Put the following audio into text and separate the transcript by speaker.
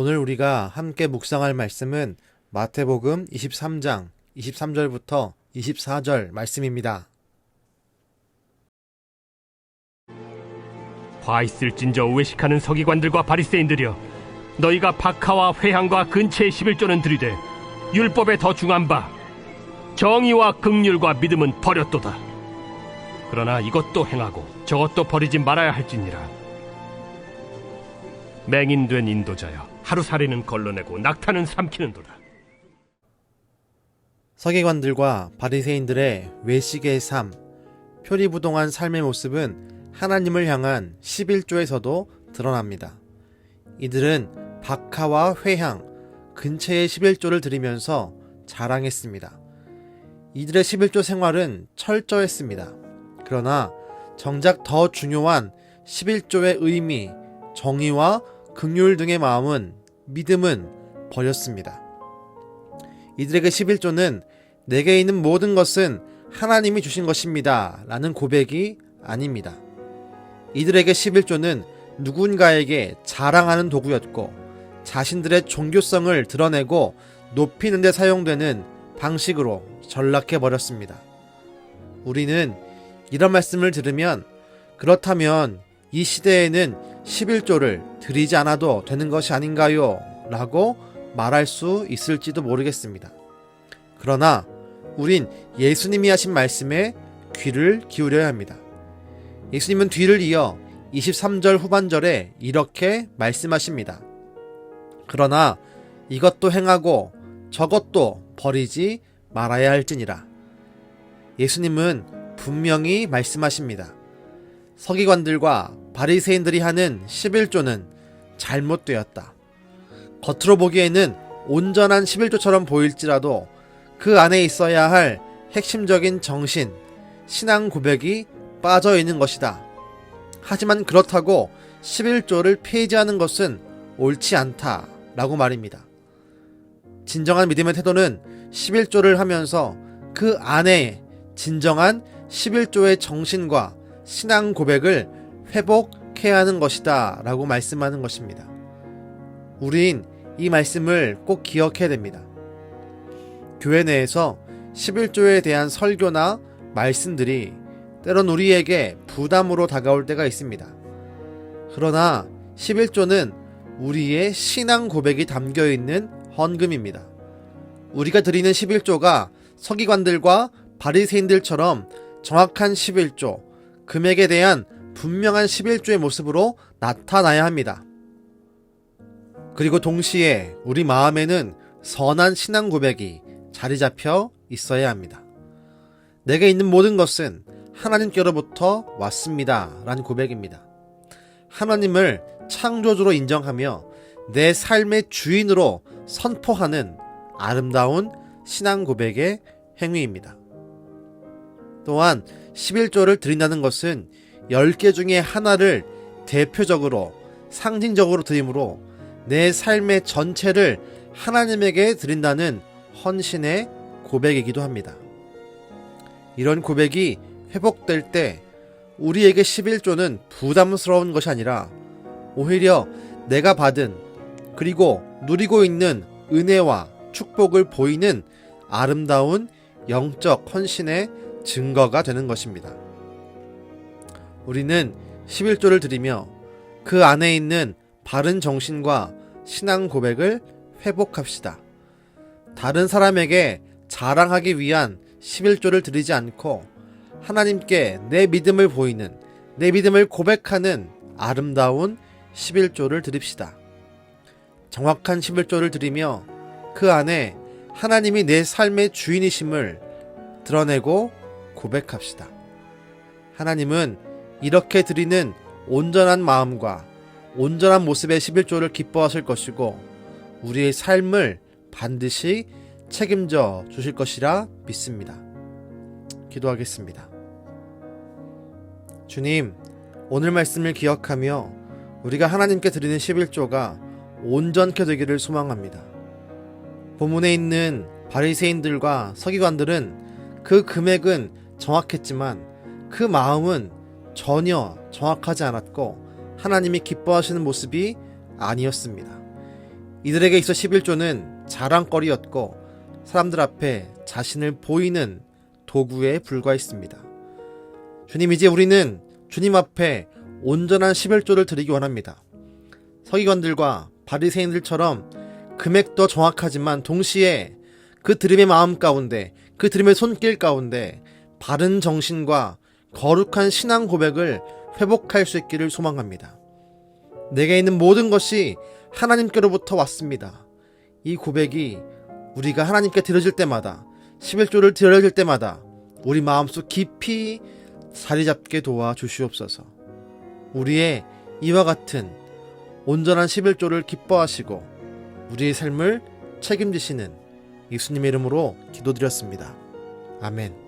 Speaker 1: 오늘 우리가 함께 묵상할 말씀은 마태복음 23장 23절부터 24절 말씀입니다.
Speaker 2: 화 있을진저 외식하는 서기관들과 바리새인들이여, 너희가 박하와 회향과 근체의 11조는 들이되 율법에 더 중한 바 정의와 긍휼과 믿음은 버렸도다. 그러나 이것도 행하고 저것도 버리지 말아야 할지니라. 맹인된 인도자여, 하루살이는 걸러내고 낙타는 삼키는도다.
Speaker 1: 서기관들과 바리새인들의 외식의 삶, 표리부동한 삶의 모습은 하나님을 향한 11조에서도 드러납니다. 이들은 박하와 회향, 근체의 11조를 드리면서 자랑했습니다. 이들의 11조 생활은 철저했습니다. 그러나 정작 더 중요한 11조의 의미, 정의와 긍휼 등의 마음은, 믿음은 버렸습니다. 이들에게 11조는 내게 있는 모든 것은 하나님이 주신 것입니다 라는 고백이 아닙니다. 이들에게 11조는 누군가에게 자랑하는 도구였고, 자신들의 종교성을 드러내고 높이는 데 사용되는 방식으로 전락해버렸습니다. 우리는 이런 말씀을 들으면, 그렇다면 이 시대에는 11조를 드리지 않아도 되는 것이 아닌가요? 라고 말할 수 있을지도 모르겠습니다. 그러나 우린 예수님이 하신 말씀에 귀를 기울여야 합니다. 예수님은 뒤를 이어 23절 후반절에 이렇게 말씀하십니다. 그러나 이것도 행하고 저것도 버리지 말아야 할지니라. 예수님은 분명히 말씀하십니다. 서기관들과 바리새인들이 하는 11조는 잘못되었다. 겉으로 보기에는 온전한 11조처럼 보일지라도 그 안에 있어야 할 핵심적인 정신, 신앙 고백이 빠져 있는 것이다. 하지만 그렇다고 11조를 폐지하는 것은 옳지 않다 라고 말입니다. 진정한 믿음의 태도는 11조를 하면서 그 안에 진정한 11조의 정신과 신앙 고백을 회복해야 하는 것이다 라고 말씀하는 것입니다. 우린 이 말씀을 꼭 기억해야 됩니다. 교회 내에서 11조에 대한 설교나 말씀들이 때론 우리에게 부담으로 다가올 때가 있습니다. 그러나 11조는 우리의 신앙 고백이 담겨있는 헌금입니다. 우리가 드리는 11조가 서기관들과 바리새인들처럼 정확한 11조, 금액에 대한 분명한 11조의 모습으로 나타나야 합니다. 그리고 동시에 우리 마음에는 선한 신앙 고백이 자리 잡혀 있어야 합니다. 내게 있는 모든 것은 하나님께로부터 왔습니다 라는 고백입니다. 하나님을 창조주로 인정하며 내 삶의 주인으로 선포하는 아름다운 신앙 고백의 행위입니다. 또한 11조를 드린다는 것은 10개 중에 하나를 대표적으로 상징적으로 드림으로 내 삶의 전체를 하나님에게 드린다는 헌신의 고백이기도 합니다. 이런 고백이 회복될 때 우리에게 11조는 부담스러운 것이 아니라 오히려 내가 받은 그리고 누리고 있는 은혜와 축복을 보이는 아름다운 영적 헌신의 증거가 되는 것입니다. 우리는 11조를 드리며 그 안에 있는 바른 정신과 신앙 고백을 회복합시다. 다른 사람에게 자랑하기 위한 11조를 드리지 않고 하나님께 내 믿음을 보이는, 내 믿음을 고백하는 아름다운 11조를 드립시다. 정확한 11조를 드리며 그 안에 하나님이 내 삶의 주인이심을 드러내고 고백합시다. 하나님은 이렇게 드리는 온전한 마음과 온전한 모습의 11조를 기뻐하실 것이고 우리의 삶을 반드시 책임져 주실 것이라 믿습니다. 기도하겠습니다. 주님, 오늘 말씀을 기억하며 우리가 하나님께 드리는 11조가 온전케 되기를 소망합니다. 본문에 있는 바리새인들과 서기관들은 그 금액은 정확했지만 그 마음은 전혀 정확하지 않았고 하나님이 기뻐하시는 모습이 아니었습니다. 이들에게 있어 11조는 자랑거리였고 사람들 앞에 자신을 보이는 도구에 불과했습니다. 주님, 이제 우리는 주님 앞에 온전한 11조를 드리기 원합니다. 서기관들과 바리새인들처럼 금액도 정확하지만 동시에 그 드림의 마음 가운데, 그 드림의 손길 가운데 바른 정신과 거룩한 신앙 고백을 회복할 수 있기를 소망합니다. 내게 있는 모든 것이 하나님께로부터 왔습니다. 이 고백이 우리가 하나님께 드려질 때마다, 11조를 드려질 때마다 우리 마음속 깊이 자리 잡게 도와 주시옵소서. 우리의 이와 같은 온전한 11조를 기뻐하시고 우리의 삶을 책임지시는 예수님의 이름으로 기도드렸습니다. 아멘.